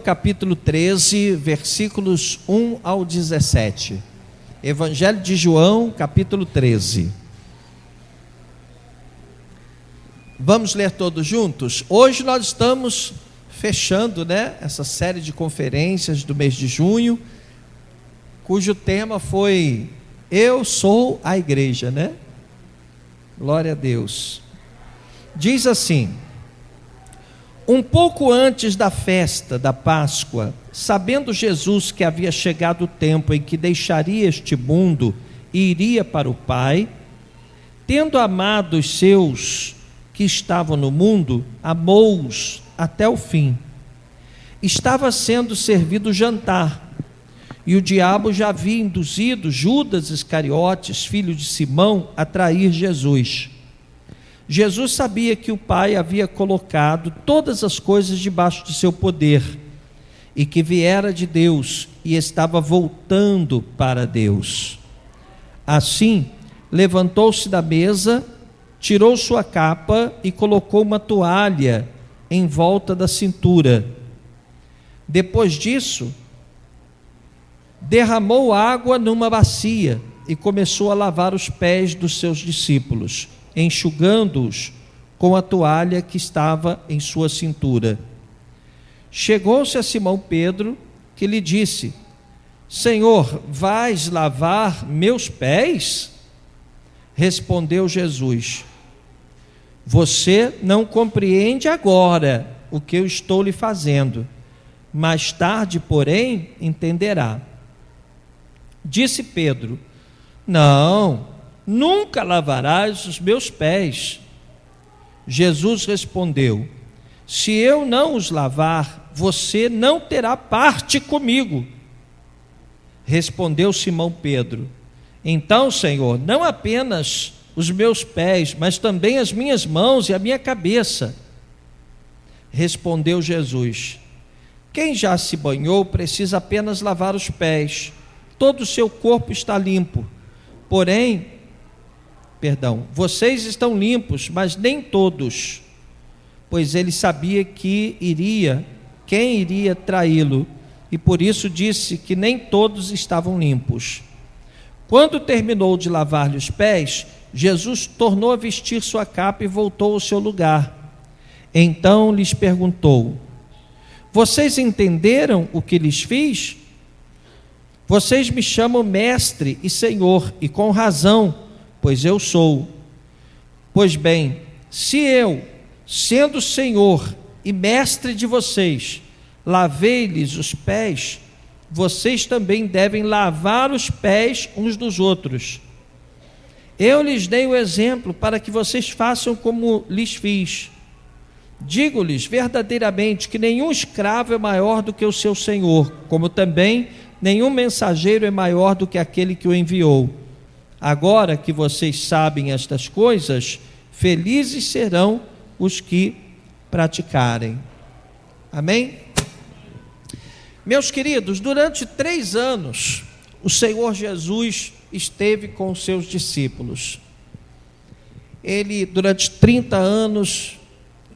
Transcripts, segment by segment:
capítulo 13, versículos 1 ao 17. Evangelho de João, capítulo 13. Vamos ler todos juntos? Hoje nós estamos fechando, essa série de conferências do mês de junho, cujo tema foi Eu Sou a Igreja, Glória a Deus. Diz assim: um pouco antes da festa da Páscoa, sabendo Jesus que havia chegado o tempo em que deixaria este mundo e iria para o Pai, tendo amado os seus que estavam no mundo, amou-os até o fim. Estava sendo servido o jantar, e o diabo já havia induzido Judas Iscariotes, filho de Simão, a trair Jesus. Jesus sabia que o Pai havia colocado todas as coisas debaixo de seu poder, e que viera de Deus e estava voltando para Deus. Assim, levantou-se da mesa, tirou sua capa e colocou uma toalha em volta da cintura. Depois disso, derramou água numa bacia e começou a lavar os pés dos seus discípulos, enxugando-os com a toalha que estava em sua cintura. Chegou-se a Simão Pedro, que lhe disse: Senhor, vais lavar meus pés? Respondeu Jesus: você não compreende agora o que eu estou lhe fazendo, mais tarde, porém, entenderá. Disse Pedro: não, nunca lavarás os meus pés. Jesus respondeu: se eu não os lavar, você não terá parte comigo. Respondeu Simão Pedro: então, Senhor, não apenas os meus pés, mas também as minhas mãos e a minha cabeça. Respondeu Jesus: quem já se banhou precisa apenas lavar os pés, todo o seu corpo está limpo. Vocês estão limpos, mas nem todos. Pois ele sabia quem iria traí-lo, e por isso disse que nem todos estavam limpos. Quando terminou de lavar-lhe os pés, Jesus tornou a vestir sua capa e voltou ao seu lugar. Então lhes perguntou: vocês entenderam o que lhes fiz? Vocês me chamam mestre e senhor, e com razão, pois eu sou. Pois bem, se eu, sendo senhor e mestre de vocês, lavei-lhes os pés, vocês também devem lavar os pés uns dos outros. Eu lhes dei o exemplo para que vocês façam como lhes fiz. Digo-lhes verdadeiramente que nenhum escravo é maior do que o seu senhor, como também nenhum mensageiro é maior do que aquele que o enviou. Agora que vocês sabem estas coisas, felizes serão os que praticarem. Amém? Meus queridos, durante 3 anos, o Senhor Jesus esteve com os seus discípulos. Ele, durante 30 anos,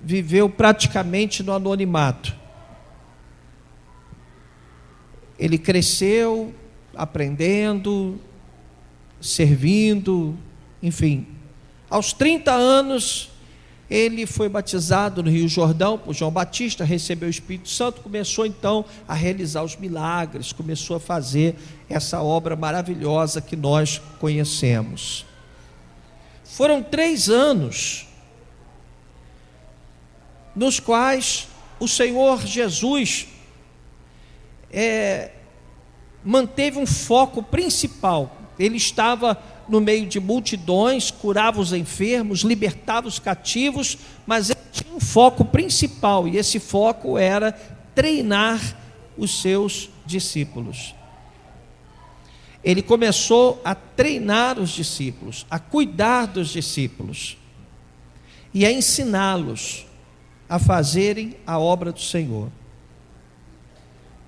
viveu praticamente no anonimato. Ele cresceu aprendendo, servindo, enfim. Aos 30 anos, ele foi batizado no Rio Jordão por João Batista, recebeu o Espírito Santo, começou então a realizar os milagres, começou a fazer essa obra maravilhosa que nós conhecemos. Foram 3 anos nos quais o Senhor Jesus manteve um foco principal. Ele estava no meio de multidões, curava os enfermos, libertava os cativos, mas ele tinha um foco principal, e esse foco era treinar os seus discípulos. Ele começou a treinar os discípulos, a cuidar dos discípulos e a ensiná-los a fazerem a obra do Senhor.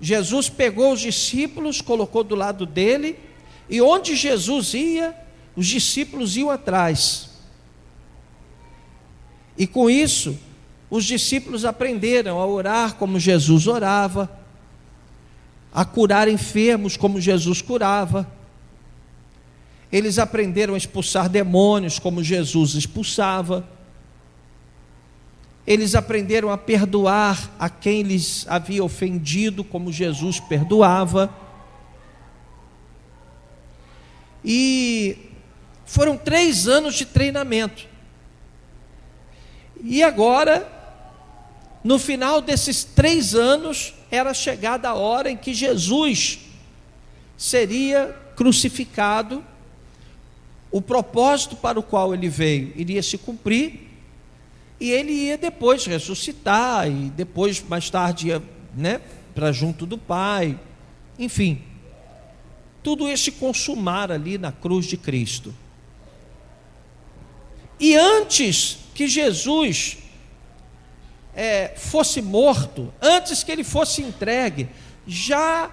Jesus pegou os discípulos, colocou do lado dele, e onde Jesus ia, os discípulos iam atrás. E com isso, os discípulos aprenderam a orar como Jesus orava, a curar enfermos como Jesus curava. Eles aprenderam a expulsar demônios como Jesus expulsava. Eles aprenderam a perdoar a quem lhes havia ofendido como Jesus perdoava. E foram 3 anos de treinamento. E agora, no final desses 3 anos, era chegada a hora em que Jesus seria crucificado. O propósito para o qual ele veio iria se cumprir, e ele ia depois ressuscitar, e depois, mais tarde, ia, para junto do Pai. Enfim, tudo ia se consumar ali na cruz de Cristo. E antes que Jesus fosse morto, antes que ele fosse entregue, já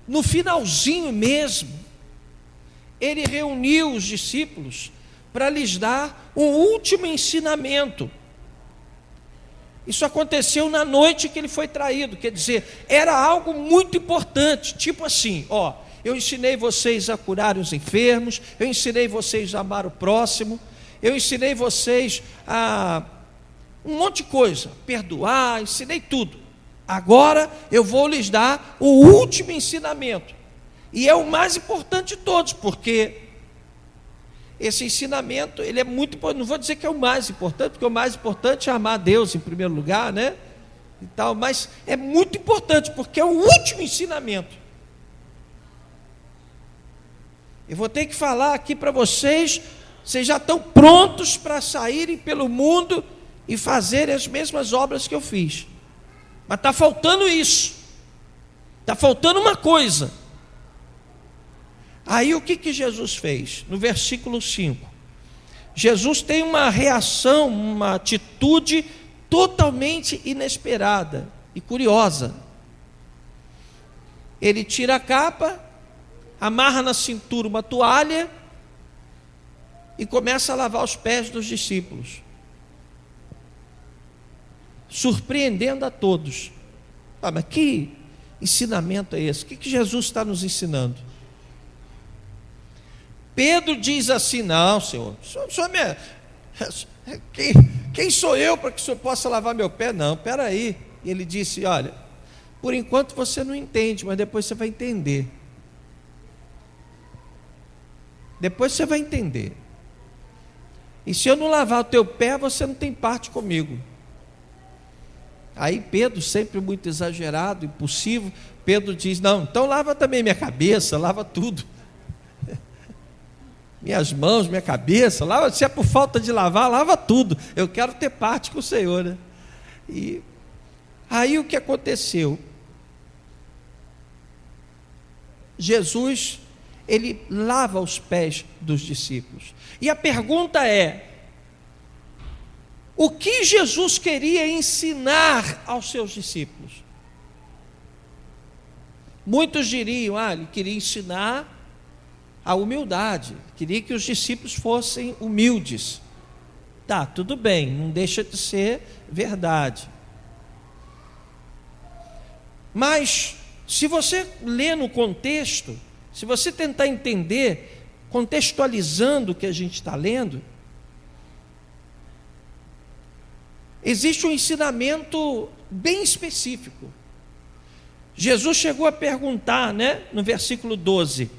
no finalzinho mesmo, ele reuniu os discípulos para lhes dar o último ensinamento. Isso aconteceu na noite que ele foi traído, quer dizer, era algo muito importante, tipo assim, eu ensinei vocês a curar os enfermos, eu ensinei vocês a amar o próximo, eu ensinei vocês a um monte de coisa, perdoar, ensinei tudo. Agora eu vou lhes dar o último ensinamento. E é o mais importante de todos, porque esse ensinamento, ele é muito importante. Não vou dizer que é o mais importante, porque o mais importante é amar a Deus em primeiro lugar, e tal, mas é muito importante, porque é o último ensinamento. Eu vou ter que falar aqui para vocês já estão prontos para saírem pelo mundo e fazerem as mesmas obras que eu fiz. Mas está faltando isso, está faltando uma coisa. Aí o que Jesus fez? No versículo 5, Jesus tem uma reação, uma atitude totalmente inesperada e curiosa. Ele tira a capa, amarra na cintura uma toalha e começa a lavar os pés dos discípulos, surpreendendo a todos. Mas que ensinamento é esse? O que Jesus está nos ensinando? Pedro diz assim: não, Senhor, quem sou eu para que o Senhor possa lavar meu pé? Não, espera aí. E ele disse: olha, por enquanto você não entende, mas depois você vai entender. Depois você vai entender. E se eu não lavar o teu pé, você não tem parte comigo. Aí Pedro, sempre muito exagerado, impulsivo, Pedro diz: não, então lava também minha cabeça, lava tudo. Minhas mãos, minha cabeça, lava, se é por falta de lavar, lava tudo. Eu quero ter parte com o Senhor, E aí o que aconteceu? Jesus, ele lava os pés dos discípulos. E a pergunta é: o que Jesus queria ensinar aos seus discípulos? Muitos diriam: ele queria ensinar a humildade, queria que os discípulos fossem humildes. Tá, tudo bem, não deixa de ser verdade. Mas, se você ler no contexto, se você tentar entender, contextualizando o que a gente está lendo, existe um ensinamento bem específico. Jesus chegou a perguntar, no versículo 12: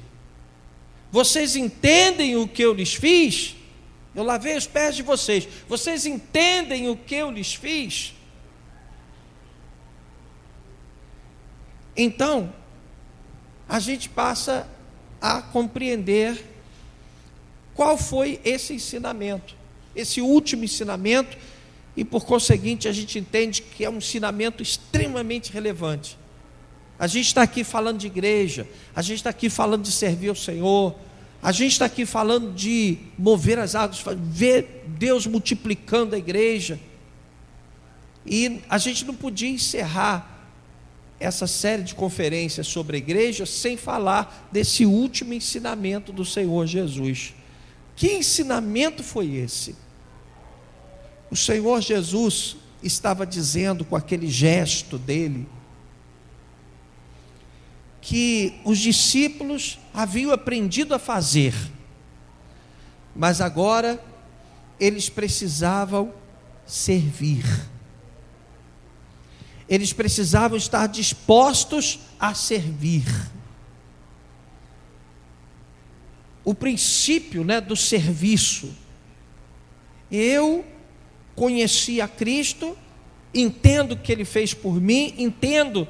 vocês entendem o que eu lhes fiz? Eu lavei os pés de vocês. Vocês entendem o que eu lhes fiz? Então, a gente passa a compreender qual foi esse ensinamento, esse último ensinamento, e por conseguinte a gente entende que é um ensinamento extremamente relevante. A gente está aqui falando de igreja, a gente está aqui falando de servir ao Senhor, a gente está aqui falando de mover as águas, ver Deus multiplicando a igreja, e a gente não podia encerrar essa série de conferências sobre a igreja sem falar desse último ensinamento do Senhor Jesus. Que ensinamento foi esse? O Senhor Jesus estava dizendo com aquele gesto dele: que os discípulos haviam aprendido a fazer, mas agora eles precisavam servir. Eles precisavam estar dispostos a servir. O princípio, do serviço. Eu conheci a Cristo, entendo o que Ele fez por mim, entendo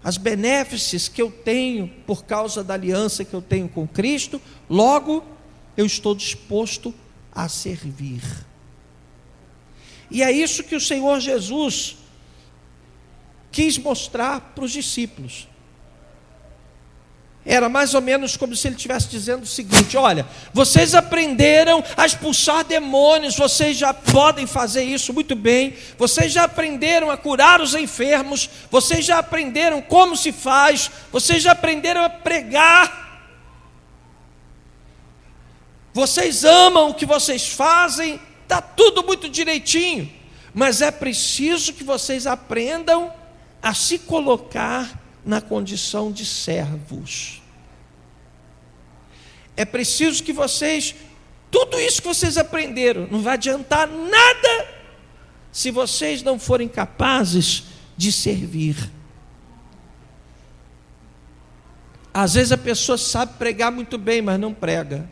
as benéfices que eu tenho por causa da aliança que eu tenho com Cristo, logo eu estou disposto a servir. E é isso que o Senhor Jesus quis mostrar para os discípulos. Era mais ou menos como se ele estivesse dizendo o seguinte: olha, vocês aprenderam a expulsar demônios, vocês já podem fazer isso muito bem, vocês já aprenderam a curar os enfermos, vocês já aprenderam como se faz, vocês já aprenderam a pregar, vocês amam o que vocês fazem, está tudo muito direitinho, mas é preciso que vocês aprendam a se colocar na condição de servos. É preciso que vocês, tudo isso que vocês aprenderam, não vai adiantar nada se vocês não forem capazes de servir. Às vezes a pessoa sabe pregar muito bem, mas não prega.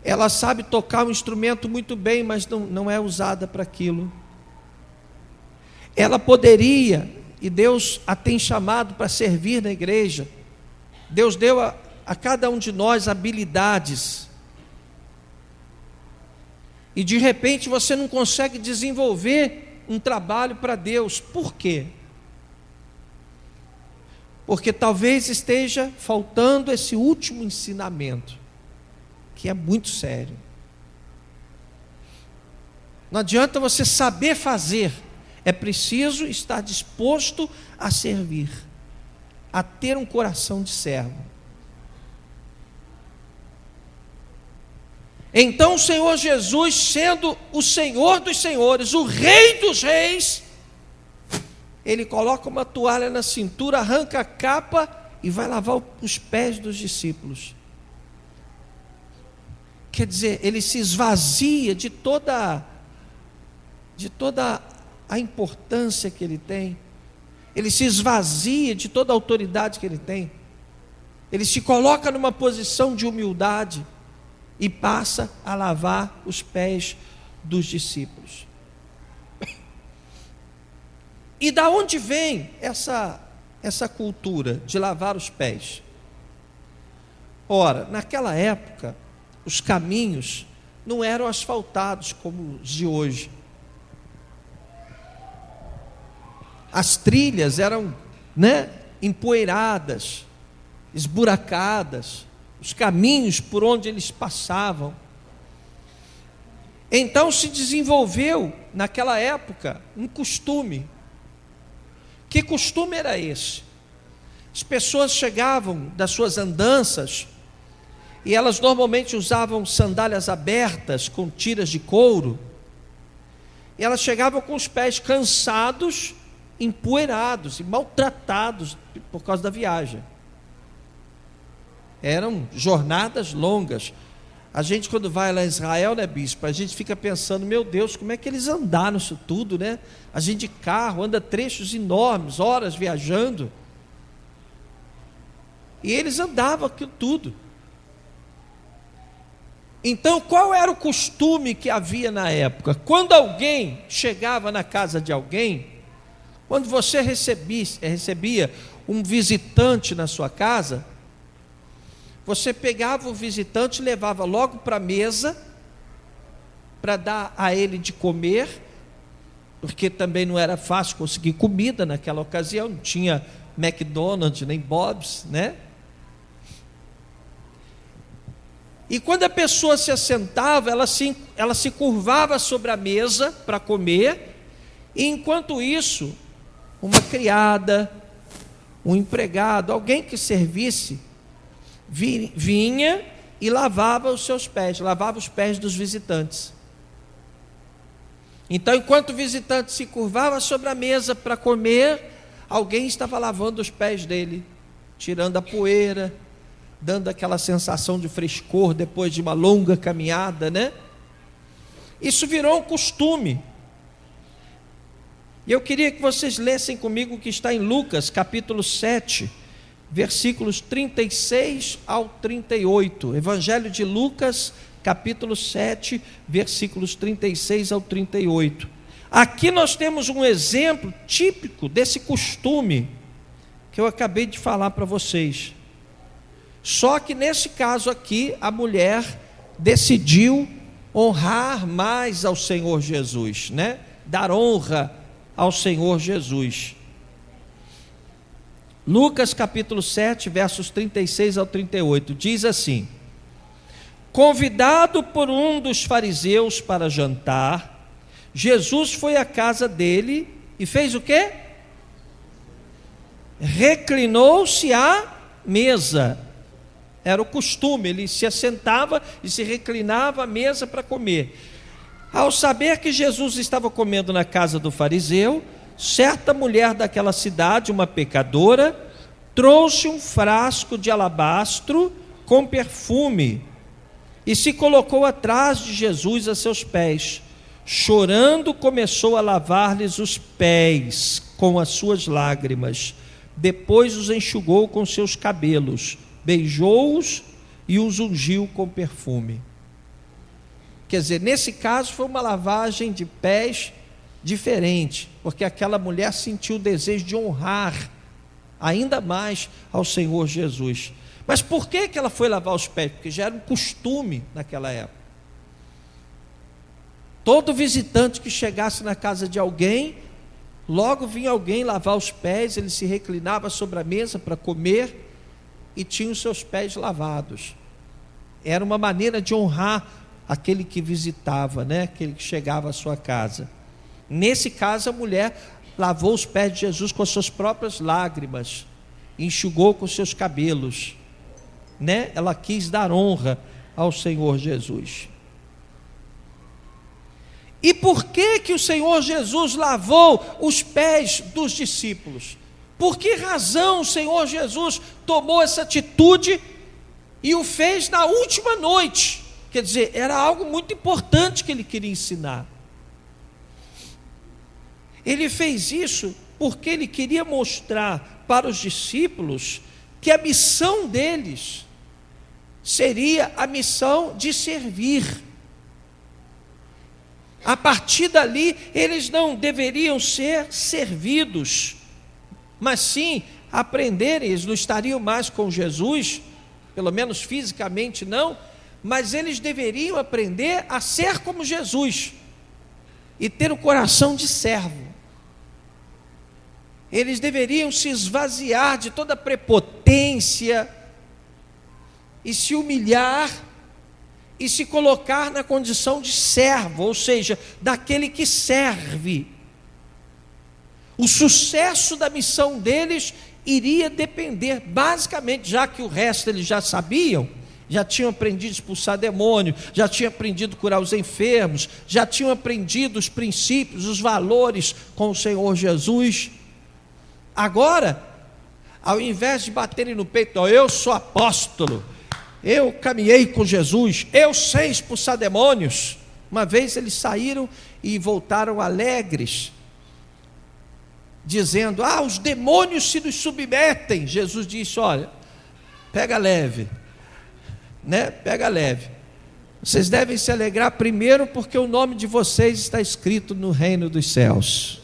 Ela sabe tocar um instrumento muito bem, mas não é usada para aquilo. Ela poderia, e Deus a tem chamado para servir na igreja. Deus deu a cada um de nós habilidades. E de repente você não consegue desenvolver um trabalho para Deus. Por quê? Porque talvez esteja faltando esse último ensinamento, que é muito sério. Não adianta você saber fazer, é preciso estar disposto a servir, a ter um coração de servo. Então o Senhor Jesus, sendo o Senhor dos senhores, o Rei dos reis, Ele coloca uma toalha na cintura, arranca a capa e vai lavar os pés dos discípulos. Quer dizer, Ele se esvazia de toda a importância que Ele tem. Ele se esvazia de toda a autoridade que Ele tem. Ele se coloca numa posição de humildade e passa a lavar os pés dos discípulos. E da onde vem essa cultura de lavar os pés? Ora, naquela época, os caminhos não eram asfaltados como os de hoje. As trilhas eram, empoeiradas, esburacadas, os caminhos por onde eles passavam. Então se desenvolveu naquela época um costume. Que costume era esse? As pessoas chegavam das suas andanças e elas normalmente usavam sandálias abertas com tiras de couro, e elas chegavam com os pés cansados, empoeirados e maltratados por causa da viagem. Eram jornadas longas. A gente, quando vai lá em Israel, bispo, a gente fica pensando, meu Deus, como é que eles andaram isso tudo, A gente de carro anda trechos enormes, horas viajando, e eles andavam aquilo tudo. Então, qual era o costume que havia na época? Quando alguém chegava na casa de alguém, quando você recebia um visitante na sua casa, você pegava o visitante e levava logo para a mesa, para dar a ele de comer, porque também não era fácil conseguir comida naquela ocasião, não tinha McDonald's nem Bob's, E quando a pessoa se assentava, ela se curvava sobre a mesa para comer, e enquanto isso, uma criada, um empregado, alguém que servisse, vinha e lavava os seus pés, lavava os pés dos visitantes. Então, enquanto o visitante se curvava sobre a mesa para comer, alguém estava lavando os pés dele tirando a poeira, dando aquela sensação de frescor depois de uma longa caminhada, né? Isso virou um costume. E eu queria que vocês lessem comigo o que está em Lucas, capítulo 7, versículos 36 ao 38. Evangelho de Lucas, capítulo 7, versículos 36 ao 38. Aqui nós temos um exemplo típico desse costume que eu acabei de falar para vocês. Só que nesse caso aqui, a mulher decidiu honrar mais ao Senhor Jesus, né? Dar honra ao Senhor Jesus. Lucas capítulo 7, versos 36 ao 38, diz assim: convidado por um dos fariseus para jantar, Jesus foi à casa dele e fez o quê? Reclinou-se à mesa. Era o costume, ele se assentava e se reclinava à mesa para comer. Ao saber que Jesus estava comendo na casa do fariseu, certa mulher daquela cidade, uma pecadora, trouxe um frasco de alabastro com perfume e se colocou atrás de Jesus a seus pés. Chorando, começou a lavar-lhes os pés com as suas lágrimas. Depois os enxugou com seus cabelos, beijou-os e os ungiu com perfume. Quer dizer, nesse caso foi uma lavagem de pés diferente, porque aquela mulher sentiu o desejo de honrar ainda mais ao Senhor Jesus. Mas por que ela foi lavar os pés? Porque já era um costume naquela época. Todo visitante que chegasse na casa de alguém, logo vinha alguém lavar os pés, ele se reclinava sobre a mesa para comer e tinha os seus pés lavados. Era uma maneira de honrar aquele que visitava, né? Aquele que chegava à sua casa. Nesse caso, a mulher lavou os pés de Jesus com as suas próprias lágrimas, enxugou com seus cabelos, né? Ela quis dar honra ao Senhor Jesus. E por que o Senhor Jesus lavou os pés dos discípulos? Por que razão o Senhor Jesus tomou essa atitude e o fez na última noite? Quer dizer, era algo muito importante que ele queria ensinar. Ele fez isso porque ele queria mostrar para os discípulos que a missão deles seria a missão de servir. A partir dali, eles não deveriam ser servidos, mas sim aprenderem. Eles não estariam mais com Jesus, pelo menos fisicamente não, mas eles deveriam aprender a ser como Jesus e ter o coração de servo. Eles deveriam se esvaziar de toda prepotência e se humilhar e se colocar na condição de servo, ou seja, daquele que serve. O sucesso da missão deles iria depender, basicamente, já que o resto eles já sabiam, já tinham aprendido a expulsar demônio, já tinham aprendido a curar os enfermos, já tinham aprendido os princípios, os valores com o Senhor Jesus. Agora, ao invés de baterem no peito, eu sou apóstolo, eu caminhei com Jesus, eu sei expulsar demônios. Uma vez eles saíram e voltaram alegres, dizendo: os demônios se nos submetem. Jesus disse: olha, pega leve, né? Pega leve. Vocês devem se alegrar primeiro porque o nome de vocês está escrito no reino dos céus.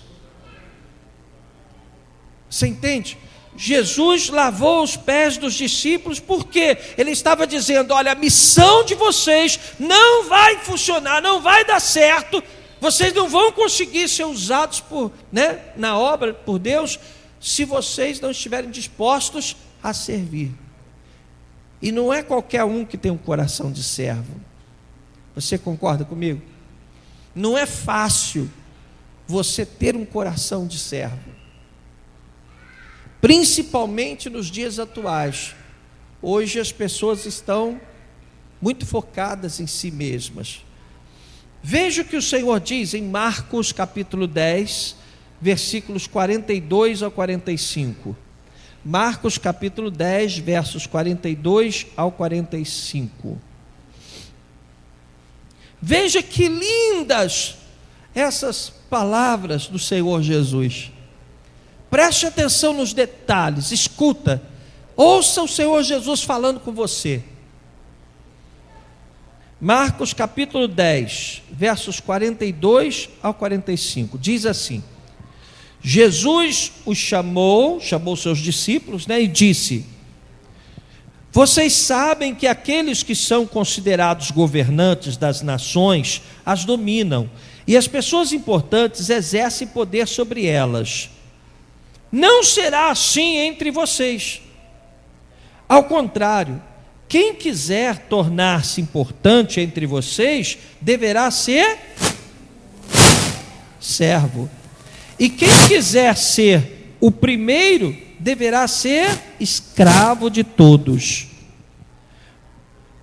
Você entende? Jesus lavou os pés dos discípulos porque ele estava dizendo: olha, a missão de vocês não vai funcionar, não vai dar certo, vocês não vão conseguir ser usados na obra por Deus, se vocês não estiverem dispostos a servir. E não é qualquer um que tem um coração de servo. Você concorda comigo? Não é fácil você ter um coração de servo, principalmente nos dias atuais. Hoje as pessoas estão muito focadas em si mesmas. Veja o que o Senhor diz em Marcos capítulo 10, versículos 42 a 45. Marcos capítulo 10, versos 42 ao 45. Veja que lindas essas palavras do Senhor Jesus. Preste atenção nos detalhes, escuta, ouça o Senhor Jesus falando com você. Marcos capítulo 10, versos 42 ao 45, diz assim: Jesus os chamou seus discípulos, e disse: vocês sabem que aqueles que são considerados governantes das nações as dominam, e as pessoas importantes exercem poder sobre elas. Não será assim entre vocês. Ao contrário, quem quiser tornar-se importante entre vocês, deverá ser servo. E quem quiser ser o primeiro, deverá ser escravo de todos.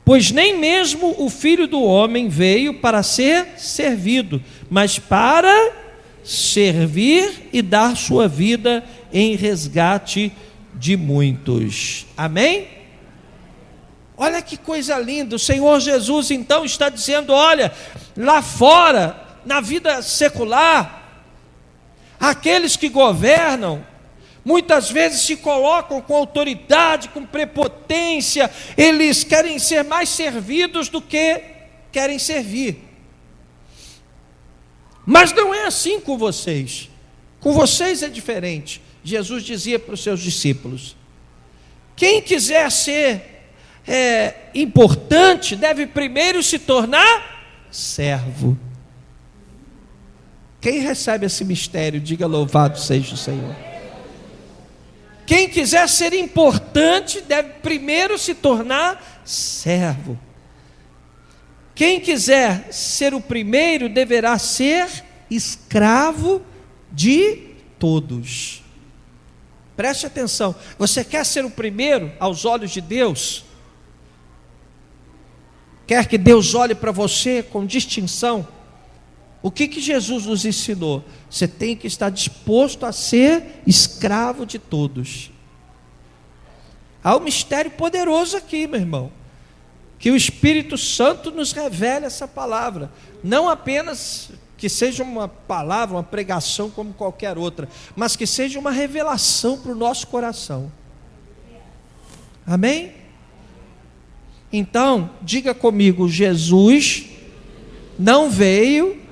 Pois nem mesmo o Filho do Homem veio para ser servido, mas para servir e dar sua vida em resgate de muitos. Amém? Olha que coisa linda, o Senhor Jesus então está dizendo: olha, lá fora, na vida secular, aqueles que governam, muitas vezes se colocam com autoridade, com prepotência, eles querem ser mais servidos do que querem servir. Mas não é assim com vocês é diferente. Jesus dizia para os seus discípulos: quem quiser ser importante, deve primeiro se tornar servo. Quem recebe esse mistério, diga louvado seja o Senhor. Quem quiser ser importante, deve primeiro se tornar servo. Quem quiser ser o primeiro, deverá ser escravo de todos. Preste atenção, você quer ser o primeiro aos olhos de Deus? Quer que Deus olhe para você com distinção? O que Jesus nos ensinou? Você tem que estar disposto a ser escravo de todos. Há um mistério poderoso aqui, meu irmão, que o Espírito Santo nos revela essa palavra, não apenas que seja uma palavra, uma pregação como qualquer outra, mas que seja uma revelação para o nosso coração. Amém? Então, diga comigo: Jesus não veio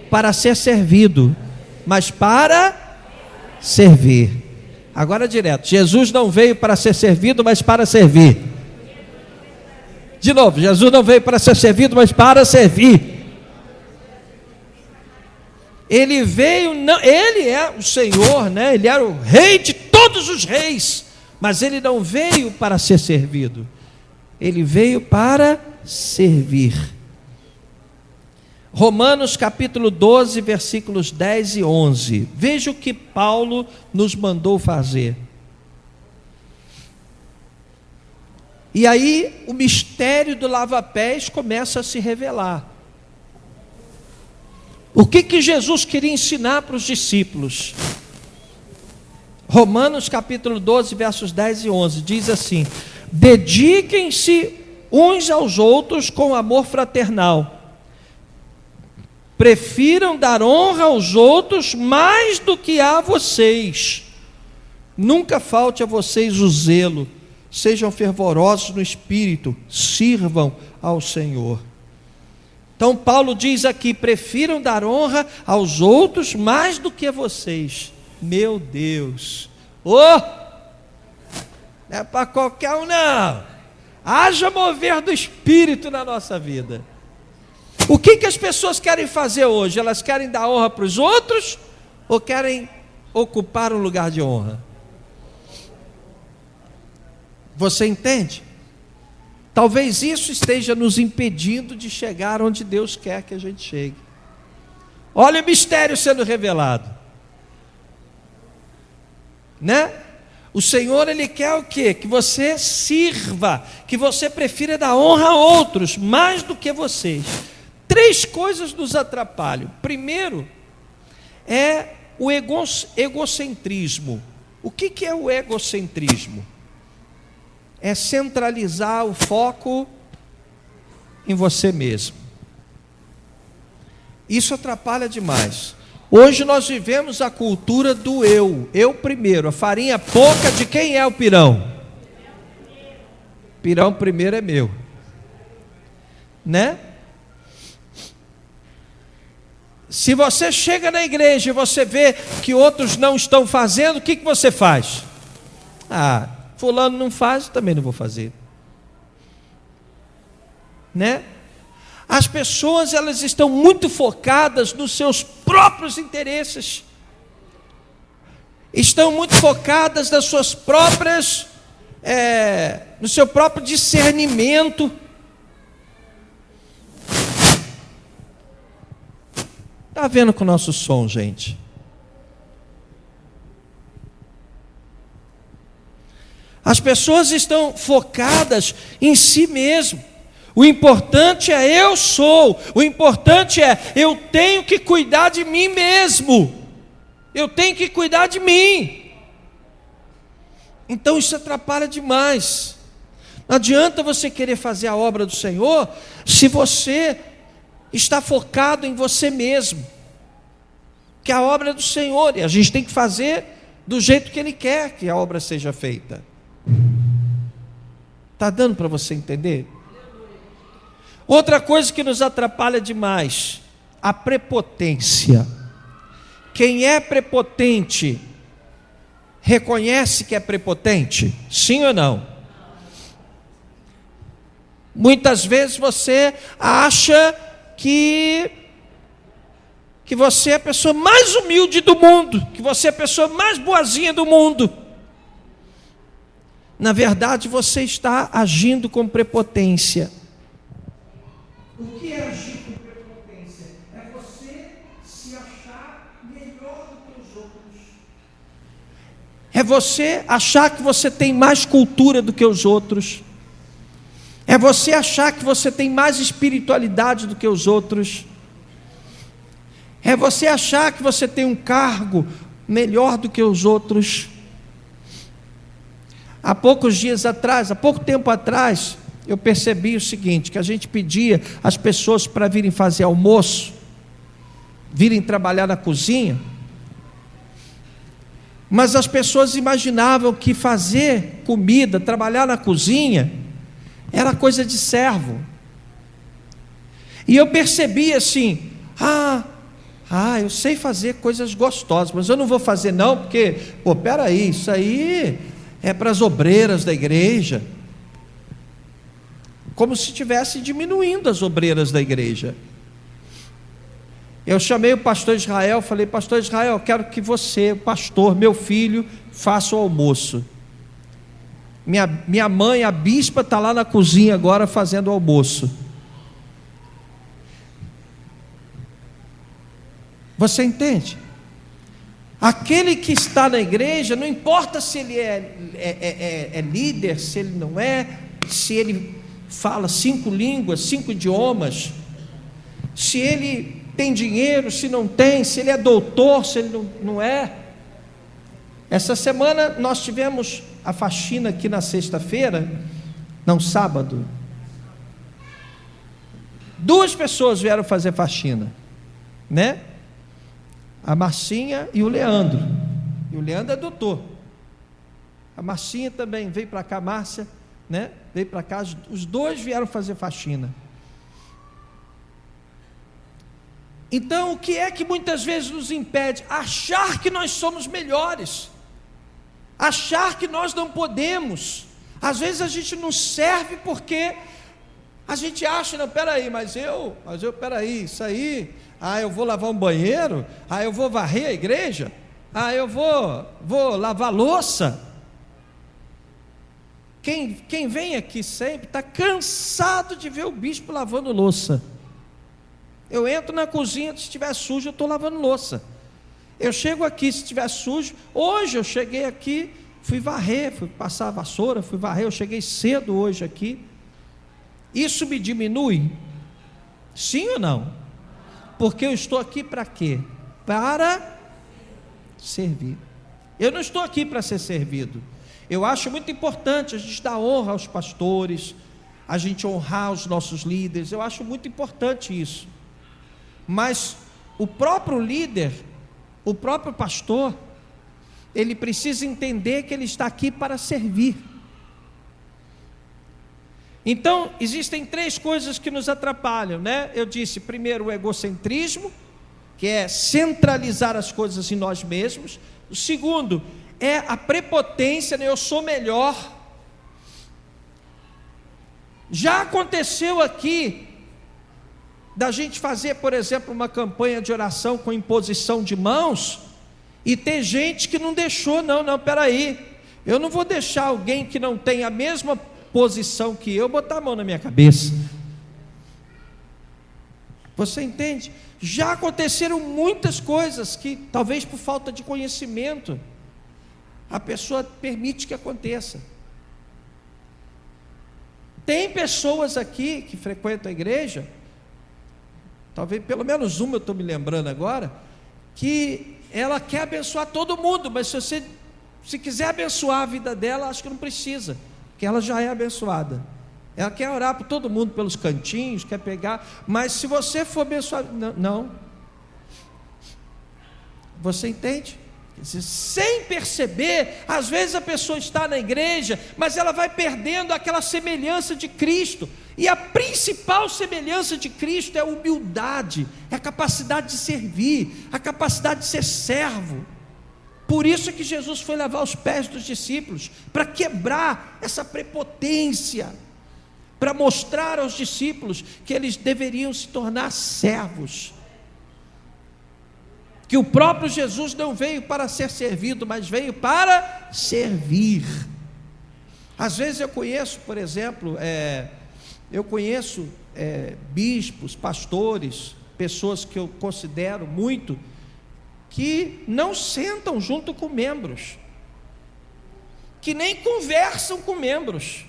para ser servido, mas para servir. Agora direto: Jesus não veio para ser servido, mas para servir. De novo: Jesus não veio para ser servido, mas para servir. Ele veio, ele é o Senhor, ele era o rei de todos os reis, mas ele não veio para ser servido, ele veio para servir. Romanos capítulo 12, versículos 10 e 11. Veja o que Paulo nos mandou fazer. E aí o mistério do lava-pés começa a se revelar. O que Jesus queria ensinar para os discípulos? Romanos capítulo 12, versos 10 e 11, diz assim: dediquem-se uns aos outros com amor fraternal. Prefiram dar honra aos outros mais do que a vocês. Nunca falte a vocês o zelo. Sejam fervorosos no espírito. Sirvam ao Senhor. Então Paulo diz aqui: prefiram dar honra aos outros mais do que a vocês. Meu Deus! Não é para qualquer um não. Haja mover do Espírito na nossa vida. O que as pessoas querem fazer hoje? Elas querem dar honra para os outros ou querem ocupar um lugar de honra? Você entende? Talvez isso esteja nos impedindo de chegar onde Deus quer que a gente chegue. Olha o mistério sendo revelado, O Senhor, Ele quer o quê? Que você sirva, que você prefira dar honra a outros mais do que vocês. 3 coisas nos atrapalham. Primeiro, é o egocentrismo. O que é o egocentrismo? É centralizar o foco em você mesmo. Isso atrapalha demais. Hoje nós vivemos a cultura do eu primeiro. A farinha pouca de quem é o pirão? Pirão primeiro é meu, né? Se você chega na igreja e você vê que outros não estão fazendo, o que você faz? Fulano não faz, também não vou fazer, né? As pessoas, elas estão muito focadas nos seus próprios interesses, estão muito focadas nas suas próprias, no seu próprio discernimento. Está vendo com o nosso som, gente? As pessoas estão focadas em si mesmo. O importante é eu sou, o importante é eu tenho que cuidar de mim mesmo, eu tenho que cuidar de mim. Então isso atrapalha demais. Não adianta você querer fazer a obra do Senhor se você está focado em você mesmo, que a obra é do Senhor, e a gente tem que fazer do jeito que Ele quer que a obra seja feita. Está dando para você entender? Outra coisa que nos atrapalha demais, a prepotência. Quem é prepotente, reconhece que é prepotente? Sim ou não? Muitas vezes você acha que você é a pessoa mais humilde do mundo, que você é a pessoa mais boazinha do mundo. Na verdade, você está agindo com prepotência. O que é agir com prepotência? É você se achar melhor do que os outros. É você achar que você tem mais cultura do que os outros. É você achar que você tem mais espiritualidade do que os outros. É você achar que você tem um cargo melhor do que os outros. Há pouco tempo atrás, eu percebi o seguinte, que a gente pedia as pessoas para virem fazer almoço, virem trabalhar na cozinha, mas as pessoas imaginavam que fazer comida, trabalhar na cozinha, era coisa de servo. E eu percebi assim, eu sei fazer coisas gostosas, mas eu não vou fazer não, porque, peraí, isso aí é para as obreiras da igreja. Como se estivesse diminuindo as obreiras da igreja. Eu chamei o pastor Israel, falei: pastor Israel, quero que você, pastor, meu filho, faça o almoço. Minha mãe, a bispa, está lá na cozinha agora fazendo o almoço. Você entende? Aquele que está na igreja, não importa se ele é líder, se ele não é, se ele fala 5 línguas, 5 idiomas, se ele tem dinheiro, se não tem, se ele é doutor, se ele não é. Essa semana nós tivemos a faxina aqui na sábado. 2 pessoas vieram fazer faxina, né? A Marcinha e o Leandro. E o Leandro é doutor. A Marcinha também veio para cá, Márcia, né? Veio para cá, os 2 vieram fazer faxina. Então, o que é que muitas vezes nos impede? Achar que nós somos melhores, achar que nós não podemos. Às vezes a gente não serve porque a gente acha, não, peraí, peraí, isso aí, eu vou lavar um banheiro, eu vou varrer a igreja, eu vou lavar louça. Quem vem aqui sempre está cansado de ver o bispo lavando louça. Eu entro na cozinha, se estiver sujo, eu estou lavando louça. Eu chego aqui, se estiver sujo. Hoje eu cheguei aqui, fui varrer, fui passar a vassoura, fui varrer. Eu cheguei cedo hoje aqui. Isso me diminui? Sim ou não? Porque eu estou aqui para quê? Para servir. Eu não estou aqui para ser servido. Eu acho muito importante a gente dar honra aos pastores, a gente honrar os nossos líderes. Eu acho muito importante isso. Mas o próprio líder, o próprio pastor, ele precisa entender que ele está aqui para servir. Então, existem 3 coisas que nos atrapalham, né? Eu disse, primeiro, o egocentrismo, que é centralizar as coisas em nós mesmos. O segundo é a prepotência, né? Eu sou melhor. Já aconteceu aqui da gente fazer, por exemplo, uma campanha de oração com imposição de mãos, e ter gente que não deixou. Não, peraí, eu não vou deixar alguém que não tem a mesma posição que eu botar a mão na minha cabeça. Você entende? Já aconteceram muitas coisas que, talvez por falta de conhecimento, a pessoa permite que aconteça. Tem pessoas aqui que frequentam a igreja, talvez pelo menos uma eu estou me lembrando agora, que ela quer abençoar todo mundo, mas se quiser abençoar a vida dela, acho que não precisa, porque ela já é abençoada. Ela quer orar por todo mundo pelos cantinhos, quer pegar, mas se você for abençoado, não. Você entende? Sem perceber, às vezes a pessoa está na igreja, mas ela vai perdendo aquela semelhança de Cristo. E a principal semelhança de Cristo é a humildade, é a capacidade de servir, a capacidade de ser servo. Por isso é que Jesus foi lavar os pés dos discípulos, para quebrar essa prepotência, para mostrar aos discípulos que eles deveriam se tornar servos, que o próprio Jesus não veio para ser servido, mas veio para servir. Às vezes eu conheço, por exemplo, bispos, pastores, pessoas que eu considero muito, que não sentam junto com membros, que nem conversam com membros.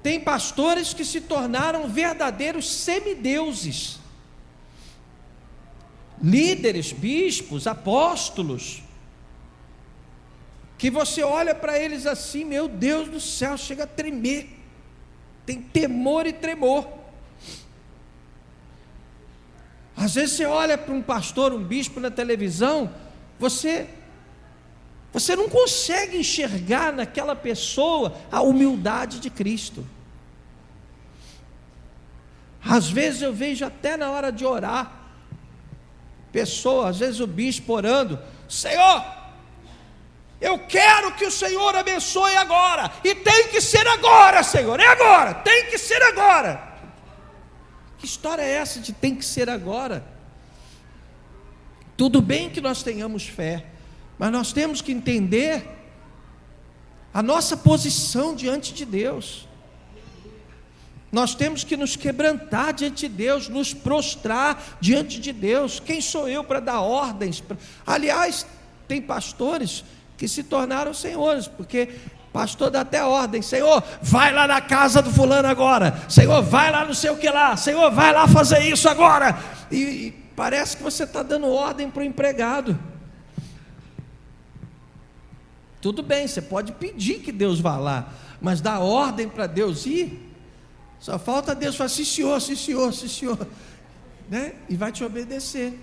Tem pastores que se tornaram verdadeiros semideuses, líderes, bispos, apóstolos, que você olha para eles assim, meu Deus do céu, chega a tremer, tem temor e tremor. Às vezes você olha para um pastor, um bispo na televisão, você não consegue enxergar naquela pessoa a humildade de Cristo. Às vezes eu vejo até na hora de orar, às vezes o bispo orando, Senhor, eu quero que o Senhor abençoe agora, e tem que ser agora, Senhor, é agora, tem que ser agora. Que história é essa de tem que ser agora? Tudo bem que nós tenhamos fé, mas nós temos que entender a nossa posição diante de Deus. Nós temos que nos quebrantar diante de Deus, nos prostrar diante de Deus. Quem sou eu para dar ordens? Aliás, tem pastores que se tornaram senhores, porque pastor dá até ordem, Senhor, vai lá na casa do fulano agora, Senhor, vai lá não sei o que lá, Senhor, vai lá fazer isso agora, e parece que você está dando ordem para o empregado. Tudo bem, você pode pedir que Deus vá lá, mas dar ordem para Deus ir, só falta Deus falar, sim senhor, sim senhor, sim senhor, né? E vai te obedecer,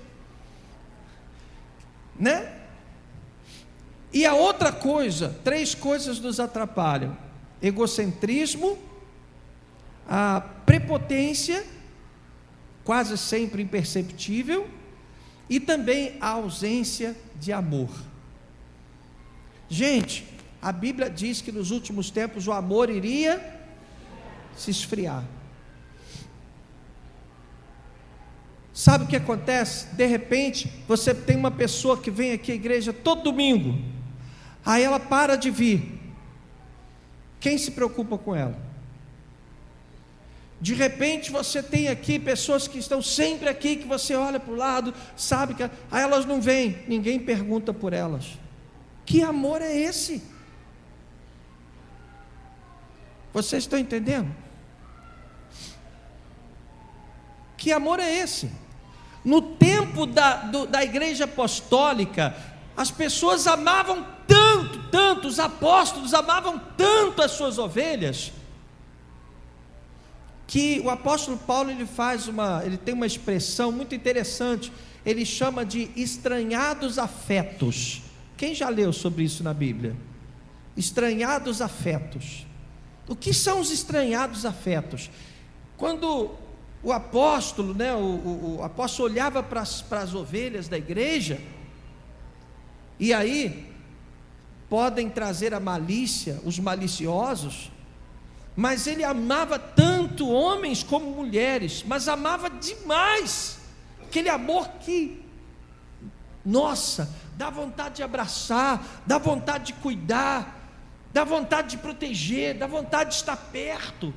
né? E a outra coisa, 3 coisas nos atrapalham: egocentrismo, a prepotência, quase sempre imperceptível, e também a ausência de amor. Gente, a Bíblia diz que nos últimos tempos o amor iria se esfriar. Sabe o que acontece? De repente, você tem uma pessoa que vem aqui à igreja todo domingo, aí ela para de vir. Quem se preocupa com ela? De repente você tem aqui pessoas que estão sempre aqui, que você olha para o lado, sabe que aí elas não vêm, ninguém pergunta por elas. Que amor é esse? Vocês estão entendendo? Que amor é esse? No tempo tempo da igreja apostólica, as pessoas amavam tanto, os apóstolos amavam tanto as suas ovelhas, que o apóstolo Paulo ele tem uma expressão muito interessante, ele chama de estranhados afetos. Quem já leu sobre isso na Bíblia? Estranhados afetos. O que são os estranhados afetos? Quando o apóstolo, o apóstolo olhava para as ovelhas da igreja, e aí podem trazer a malícia, os maliciosos, mas ele amava tanto homens como mulheres, mas amava demais, aquele amor que, nossa, dá vontade de abraçar, dá vontade de cuidar, dá vontade de proteger, dá vontade de estar perto.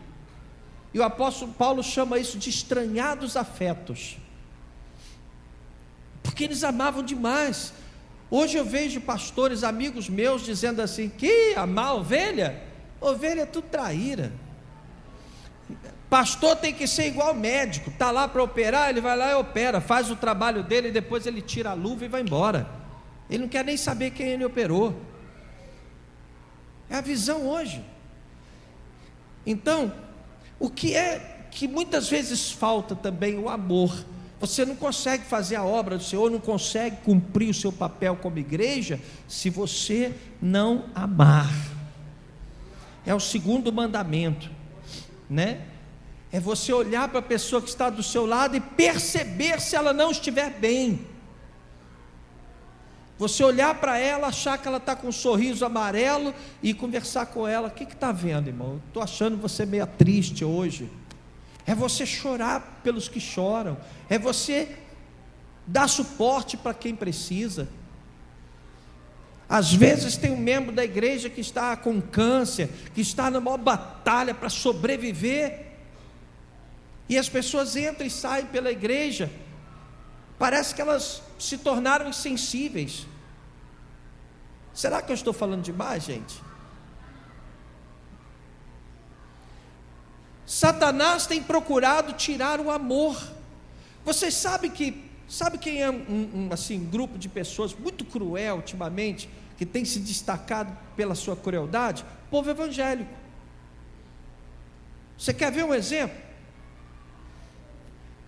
E o apóstolo Paulo chama isso de estranhados afetos, porque eles amavam demais. Hoje eu vejo pastores, amigos meus, dizendo assim, que amar ovelha é tudo traíra. Pastor tem que ser igual médico, está lá para operar, ele vai lá e opera, faz o trabalho dele, e depois ele tira a luva e vai embora. Ele não quer nem saber quem ele operou. É a visão hoje. Então, o que é que muitas vezes falta também? O amor. Você não consegue fazer a obra do Senhor, não consegue cumprir o seu papel como igreja, se você não amar. É o segundo mandamento, né? É você olhar para a pessoa que está do seu lado e perceber se ela não estiver bem. Você olhar para ela, achar que ela está com um sorriso amarelo e conversar com ela. O que está vendo, irmão? Estou achando você meio triste hoje. É você chorar pelos que choram. É você dar suporte para quem precisa. Às vezes tem um membro da igreja que está com câncer, que está na maior batalha para sobreviver, e as pessoas entram e saem pela igreja, parece que elas se tornaram insensíveis. Será que eu estou falando demais, gente? Satanás tem procurado tirar o amor. Vocês sabem quem é um grupo de pessoas muito cruel ultimamente, que tem se destacado pela sua crueldade? O povo evangélico. Você quer ver um exemplo?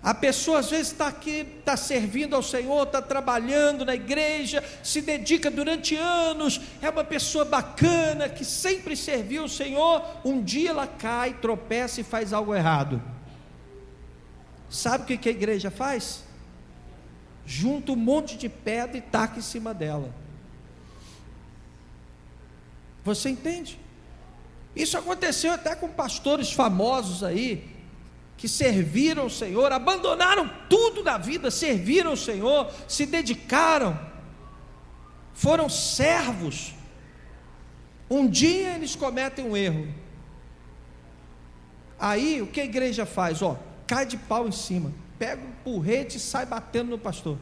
A pessoa às vezes está aqui, está servindo ao Senhor, está trabalhando na igreja, se dedica durante anos, é uma pessoa bacana, que sempre serviu o Senhor. Um dia ela cai, tropeça e faz algo errado. Sabe o que a igreja faz? Junta um monte de pedra e taca em cima dela. Você entende? Isso aconteceu até com pastores famosos aí, que serviram o Senhor, abandonaram tudo da vida, serviram o Senhor, se dedicaram, foram servos. Um dia eles cometem um erro, aí o que a igreja faz? Cai de pau em cima, pega um porrete e sai batendo no pastor.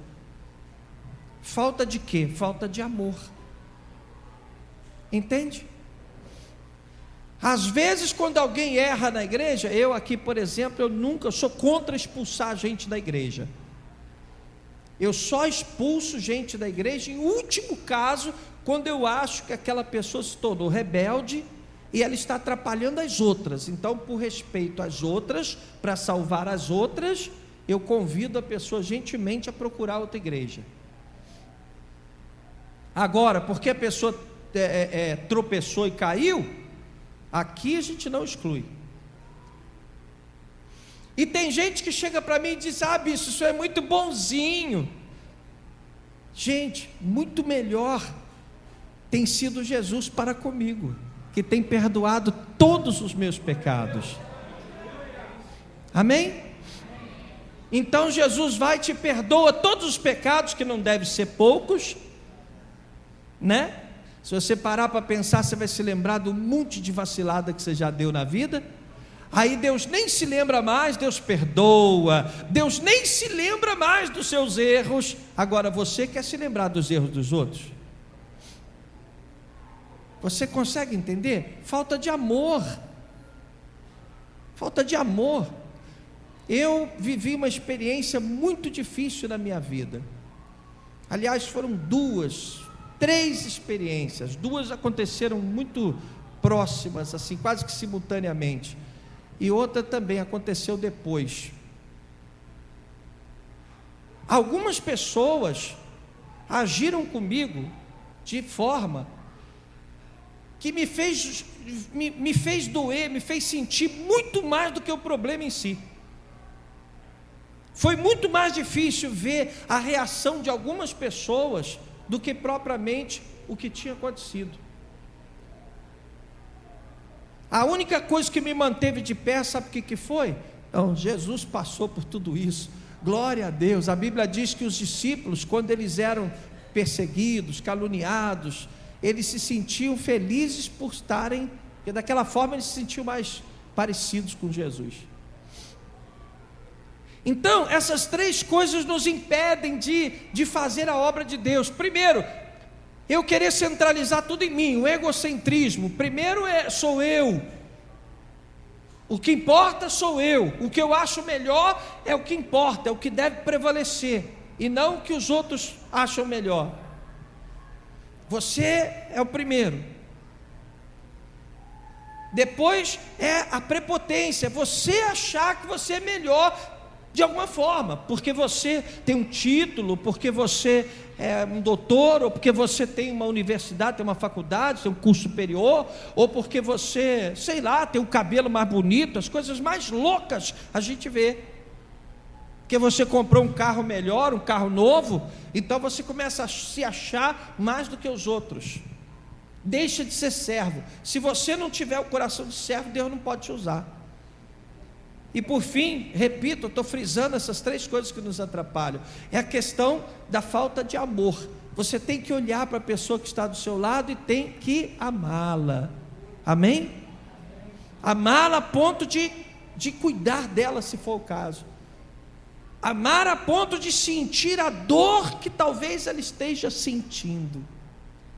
Falta de quê? Falta de amor. Entende? Às vezes quando alguém erra na igreja, eu aqui por exemplo, eu sou contra expulsar gente da igreja. Eu só expulso gente da igreja em último caso, quando eu acho que aquela pessoa se tornou rebelde e ela está atrapalhando as outras. Então, por respeito às outras, para salvar as outras, eu convido a pessoa gentilmente a procurar outra igreja. Agora, porque a pessoa tropeçou e caiu, aqui a gente não exclui. E tem gente que chega para mim e diz: bicho, isso é muito bonzinho. Gente, muito melhor tem sido Jesus para comigo, que tem perdoado todos os meus pecados. Amém? Então Jesus vai e te perdoa todos os pecados, que não devem ser poucos, né? Se você parar para pensar, você vai se lembrar do monte de vacilada que você já deu na vida. Aí Deus nem se lembra mais, Deus perdoa, Deus nem se lembra mais dos seus erros. Agora você quer se lembrar dos erros dos outros? Você consegue entender? Falta de amor. Falta de amor. Eu vivi uma experiência muito difícil na minha vida. Aliás, foram três experiências. Duas aconteceram muito próximas, assim, quase que simultaneamente. E outra também aconteceu depois. Algumas pessoas agiram comigo de forma que me fez doer, me fez sentir muito mais do que o problema em si. Foi muito mais difícil ver a reação de algumas pessoas do que propriamente o que tinha acontecido. A única coisa que me manteve de pé, sabe o que foi? Então, Jesus passou por tudo isso. Glória a Deus. A Bíblia diz que os discípulos, quando eles eram perseguidos, caluniados, eles se sentiam felizes por estarem, porque daquela forma eles se sentiam mais parecidos com Jesus. Então, essas três coisas nos impedem de fazer a obra de Deus. Primeiro, eu querer centralizar tudo em mim, o egocentrismo. Primeiro sou eu. O que importa sou eu. O que eu acho melhor é o que importa, é o que deve prevalecer, e não o que os outros acham melhor. Você é o primeiro. Depois é a prepotência, você achar que você é melhor de alguma forma, porque você tem um título, porque você é um doutor, ou porque você tem uma universidade, tem uma faculdade, tem um curso superior, ou porque você, sei lá, tem um cabelo mais bonito, as coisas mais loucas a gente vê. Porque você comprou um carro melhor, um carro novo, então você começa a se achar mais do que os outros. Deixa de ser servo. Se você não tiver o coração de servo, Deus não pode te usar. E por fim, repito, eu estou frisando essas três coisas que nos atrapalham. É a questão da falta de amor. Você tem que olhar para a pessoa que está do seu lado e tem que amá-la. Amém? Amá-la a ponto de cuidar dela, se for o caso. Amar a ponto de sentir a dor que talvez ela esteja sentindo.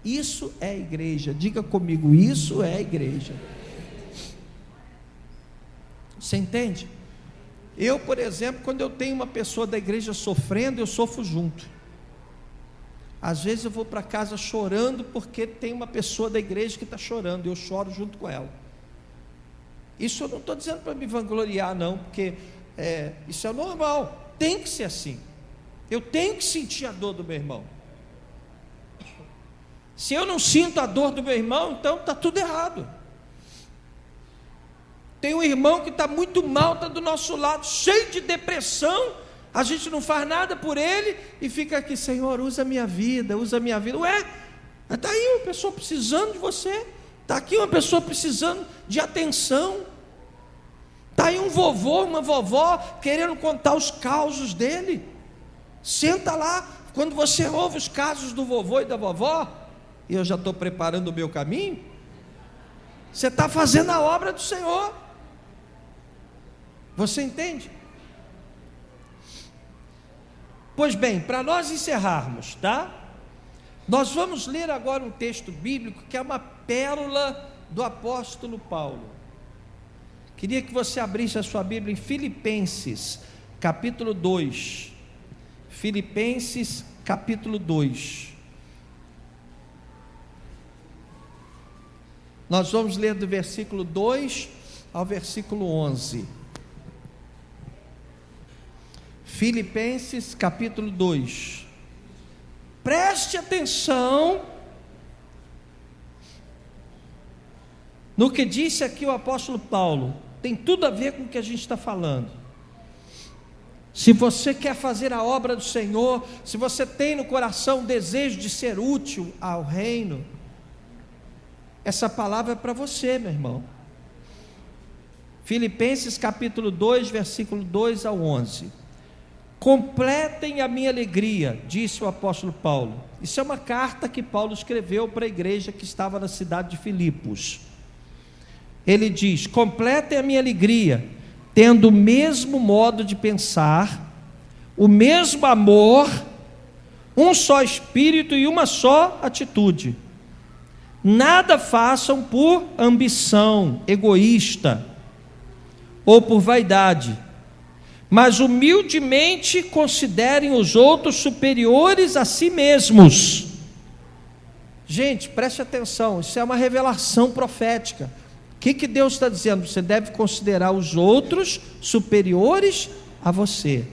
Isso é igreja. Diga comigo, isso é igreja. Você entende? Eu, por exemplo, quando eu tenho uma pessoa da igreja sofrendo, eu sofro junto. Às vezes eu vou para casa chorando porque tem uma pessoa da igreja que está chorando, eu choro junto com ela. Isso eu não estou dizendo para me vangloriar não, porque isso é normal, tem que ser assim. Eu tenho que sentir a dor do meu irmão. Se eu não sinto a dor do meu irmão, então está tudo errado. Tem um irmão que está muito mal, está do nosso lado, cheio de depressão, a gente não faz nada por ele, e fica aqui, Senhor, usa a minha vida, usa a minha vida. Ué, está aí uma pessoa precisando de você, está aqui uma pessoa precisando de atenção, está aí um vovô, uma vovó, querendo contar os causos dele. Senta lá, quando você ouve os casos do vovô e da vovó, e eu já estou preparando o meu caminho, você está fazendo a obra do Senhor. Você entende? Pois bem, para nós encerrarmos, tá? Nós vamos ler agora um texto bíblico que é uma pérola do apóstolo Paulo. Queria que você abrisse a sua Bíblia em Filipenses, capítulo 2. Filipenses, capítulo 2. Nós vamos ler do versículo 2 ao versículo 11. Filipenses capítulo 2. Preste atenção no que disse aqui o apóstolo Paulo. Tem tudo a ver com o que a gente está falando. Se você quer fazer a obra do Senhor, se você tem no coração o desejo de ser útil ao reino, essa palavra é para você, meu irmão. Filipenses capítulo 2, versículo 2 ao 11. Completem a minha alegria, disse o apóstolo Paulo. Isso é uma carta que Paulo escreveu para a igreja que estava na cidade de Filipos. Ele diz: completem a minha alegria, tendo o mesmo modo de pensar, o mesmo amor, um só espírito e uma só atitude. Nada façam por ambição egoísta ou por vaidade, mas humildemente considerem os outros superiores a si mesmos. Gente, preste atenção, isso é uma revelação profética. O que Deus está dizendo? Você deve considerar os outros superiores a você.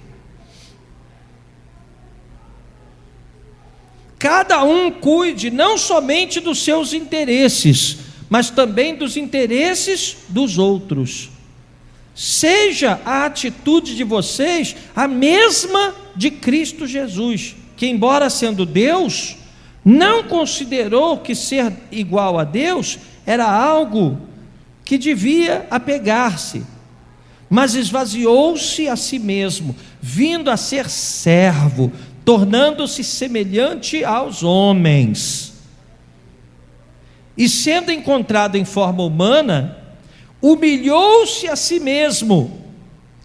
Cada um cuide não somente dos seus interesses, mas também dos interesses dos outros. Seja a atitude de vocês a mesma de Cristo Jesus, que, embora sendo Deus, não considerou que ser igual a Deus era algo que devia apegar-se, mas esvaziou-se a si mesmo, vindo a ser servo, tornando-se semelhante aos homens. E sendo encontrado em forma humana, humilhou-se a si mesmo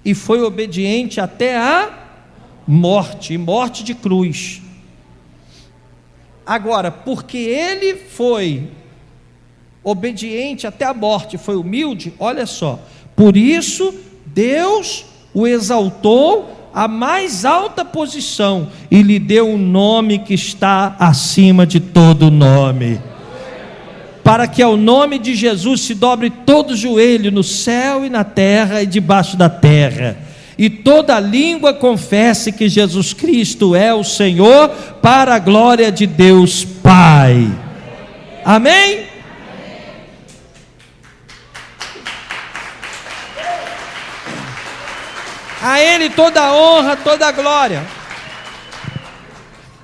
e foi obediente até a morte, e morte de cruz. Agora, porque ele foi obediente até a morte, foi humilde, olha só, por isso Deus o exaltou à mais alta posição e lhe deu um nome que está acima de todo nome, para que ao nome de Jesus se dobre todo o joelho no céu e na terra e debaixo da terra, e toda língua confesse que Jesus Cristo é o Senhor, para a glória de Deus Pai. Amém? A Ele toda a honra, toda a glória.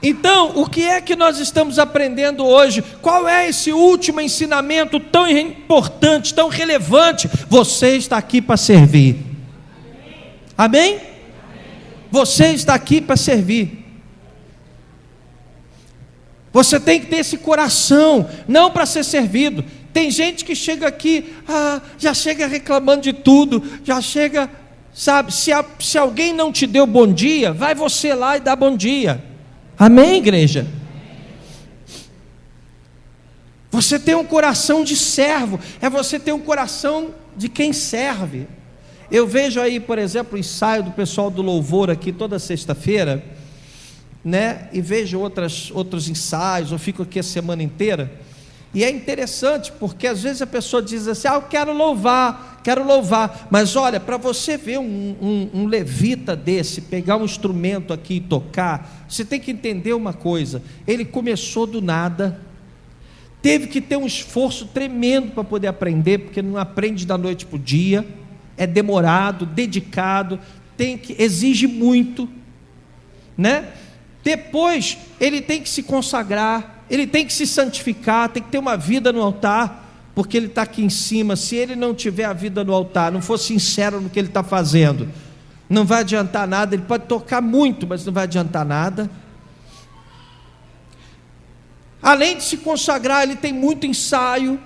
Então, o que é que nós estamos aprendendo hoje? Qual é esse último ensinamento tão importante, tão relevante? Você está aqui para servir. Amém? Você está aqui para servir. Você tem que ter esse coração, não para ser servido. Tem gente que chega aqui, já chega reclamando de tudo, já chega, sabe, se alguém não te deu bom dia, vai você lá e dá bom dia. Amém, igreja? Você tem um coração de servo, é você ter um coração de quem serve. Eu vejo aí, por exemplo, o ensaio do pessoal do louvor aqui toda sexta-feira, né? E vejo outros ensaios, eu fico aqui a semana inteira, e é interessante, porque às vezes a pessoa diz assim, eu quero louvar, mas olha, para você ver um levita desse, pegar um instrumento aqui e tocar, você tem que entender uma coisa, ele começou do nada, teve que ter um esforço tremendo para poder aprender, porque não aprende da noite para o dia, é demorado, dedicado, exige muito, né? Depois ele tem que se consagrar, ele tem que se santificar, tem que ter uma vida no altar, porque ele está aqui em cima. Se ele não tiver a vida no altar, não for sincero no que ele está fazendo, não vai adiantar nada. Ele pode tocar muito, mas não vai adiantar nada. Além de se consagrar, ele tem muito ensaio,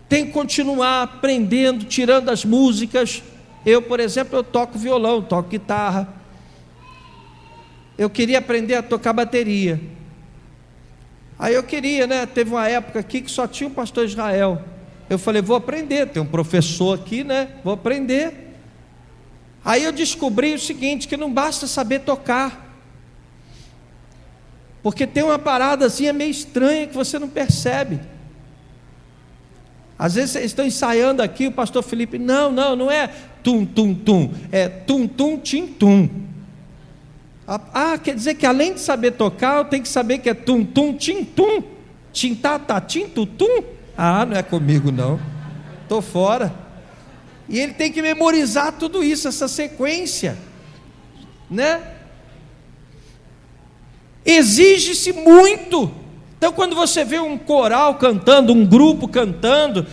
tem que continuar aprendendo, tirando as músicas. Eu, por exemplo, eu toco violão, toco guitarra. Eu queria aprender a tocar bateria. Aí eu queria, né? Teve uma época aqui que só tinha o pastor Israel. Eu falei, vou aprender, tem um professor aqui, né? Vou aprender. Aí eu descobri o seguinte, que não basta saber tocar, porque tem uma paradazinha meio estranha que você não percebe. Às vezes vocês estão ensaiando aqui, o pastor Felipe, não é tum, tum, tum, é tum, tum, tim, tum. Quer dizer que além de saber tocar, eu tenho que saber que é tum, tum, tim, tum, tim, tá, tim, tu, tum. Não é comigo não, estou fora. E ele tem que memorizar tudo isso, essa sequência, né? Exige-se muito. Então, quando você vê um coral cantando, um grupo cantando,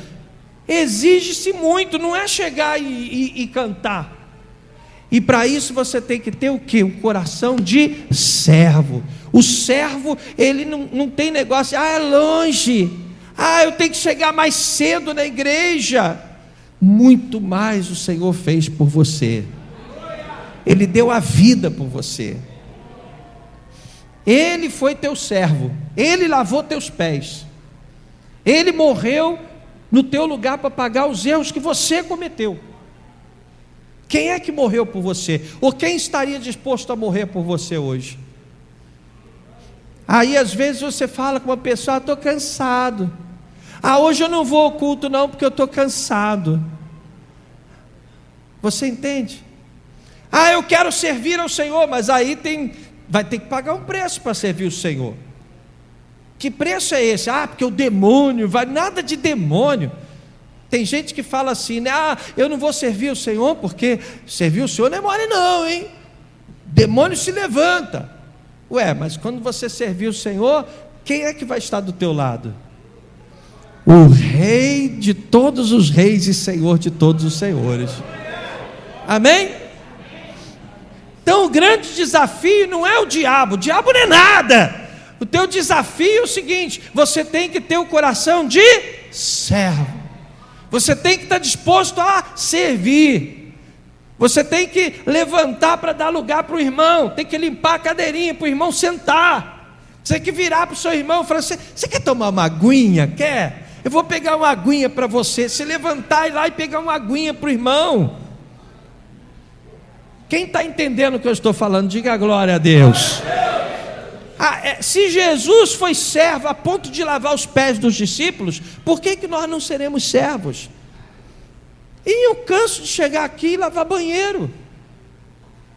exige-se muito, não é chegar e cantar. E para isso você tem que ter o quê? Um coração de servo. O servo, ele não tem negócio, é longe, eu tenho que chegar mais cedo na igreja. Muito mais o Senhor fez por você. Ele deu a vida por você. Ele foi teu servo, ele lavou teus pés, ele morreu no teu lugar para pagar os erros que você cometeu. Quem é que morreu por você? Ou quem estaria disposto a morrer por você hoje? Aí às vezes você fala com uma pessoa: estou cansado. Hoje eu não vou ao culto não, porque eu estou cansado. Você entende? Eu quero servir ao Senhor, mas aí vai ter que pagar um preço para servir o Senhor. Que preço é esse? Porque o demônio vai, nada de demônio. Tem gente que fala assim, né? Eu não vou servir o Senhor, porque servir o Senhor não é mole não, hein? Demônio se levanta. Mas quando você servir o Senhor, quem é que vai estar do teu lado? O Rei de todos os reis e Senhor de todos os senhores. Amém? Então o grande desafio não é o diabo não é nada. O teu desafio é o seguinte: você tem que ter o coração de servo. Você tem que estar disposto a servir. Você tem que levantar para dar lugar para o irmão. Tem que limpar a cadeirinha para o irmão sentar. Você tem que virar para o seu irmão e falar assim: você quer tomar uma aguinha? Quer? Eu vou pegar uma aguinha para você. Se levantar e ir lá e pegar uma aguinha para o irmão. Quem está entendendo o que eu estou falando? Diga glória a Deus. Se Jesus foi servo a ponto de lavar os pés dos discípulos, por que nós não seremos servos? E eu canso de chegar aqui e lavar banheiro.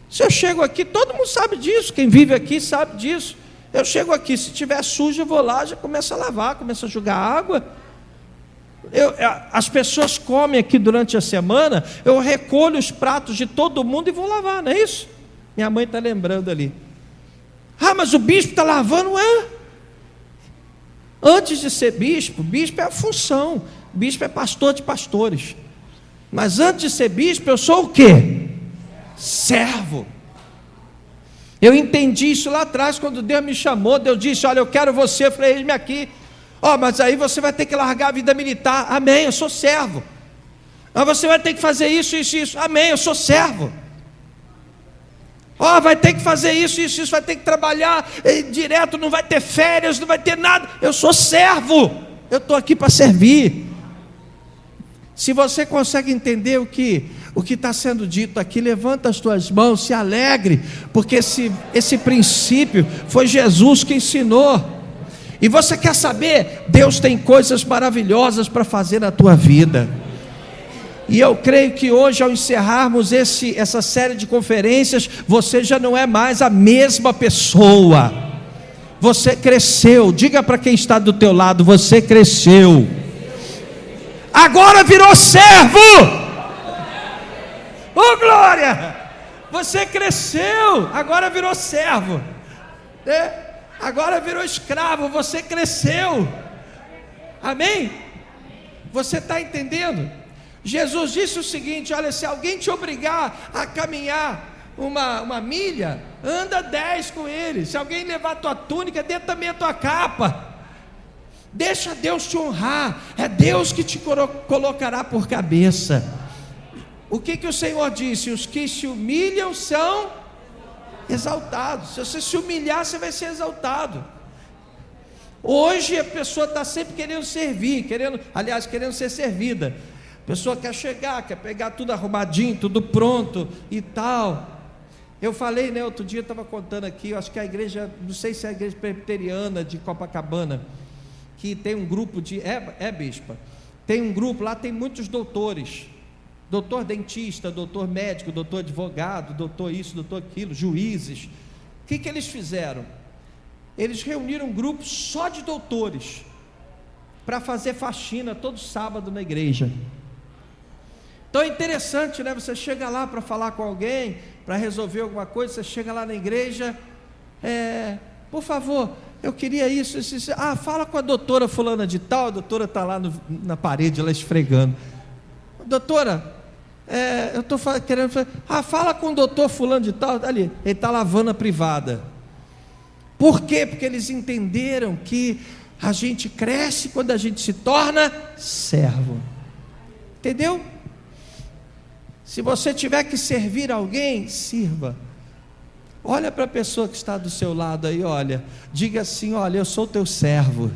Se eu chego aqui, todo mundo sabe disso, quem vive aqui sabe disso. Eu chego aqui, se tiver sujo eu vou lá, já começo a lavar, começo a jogar água. As pessoas comem aqui durante a semana, eu recolho os pratos de todo mundo e vou lavar, não é isso? Minha mãe está lembrando ali. Mas o bispo está lavando? Antes de ser bispo é a função. Bispo é pastor de pastores. Mas antes de ser bispo, eu sou o quê? Servo. Eu entendi isso lá atrás, quando Deus me chamou. Deus disse: olha, eu quero você. Eu falei: eis-me aqui. Mas aí você vai ter que largar a vida militar. Amém, eu sou servo. Você vai ter que fazer isso, isso, isso. Amém, eu sou servo. Vai ter que fazer isso, isso, isso. Vai ter que trabalhar direto, não vai ter férias, não vai ter nada. Eu sou servo. Eu estou aqui para servir. Se você consegue entender o que está sendo dito aqui, levanta as tuas mãos, se alegre, porque esse princípio foi Jesus que ensinou. E você quer saber? Deus tem coisas maravilhosas para fazer na tua vida. E eu creio que hoje, ao encerrarmos essa série de conferências, você já não é mais a mesma pessoa. Você cresceu. Diga para quem está do teu lado: você cresceu. Agora virou servo. Oh glória! Você cresceu. Agora virou servo. Agora virou escravo, você cresceu. Amém? Você está entendendo? Jesus disse o seguinte: olha, se alguém te obrigar a caminhar uma milha, anda 10 com ele. Se alguém levar a tua túnica, dê também a tua capa. Deixa Deus te honrar. É Deus que te colocará por cabeça. O que o Senhor disse? Os que se humilham são exaltado. Se você se humilhar, você vai ser exaltado. Hoje a pessoa está sempre querendo servir, querendo ser servida. A pessoa quer chegar, quer pegar tudo arrumadinho, tudo pronto e tal. Eu falei, né, outro dia eu estava contando aqui, eu acho que a igreja, não sei se é a igreja presbiteriana de Copacabana, que tem um grupo de, bispa, tem um grupo lá, tem muitos doutores. Doutor dentista, doutor médico, doutor advogado, doutor isso, doutor aquilo, juízes. O que eles fizeram? Eles reuniram um grupo só de doutores para fazer faxina todo sábado na igreja. Então é interessante, né? Você chega lá para falar com alguém, para resolver alguma coisa, você chega lá na igreja, por favor, eu queria isso, isso, isso. Fala com a doutora fulana de tal. A doutora está lá na parede, lá esfregando. Doutora, eu estou querendo fazer. Fala com o doutor fulano de tal. Ali, ele está lavando a privada. Por quê? Porque eles entenderam que a gente cresce quando a gente se torna servo. Entendeu? Se você tiver que servir alguém, sirva. Olha para a pessoa que está do seu lado aí, olha. Diga assim: olha, eu sou teu servo.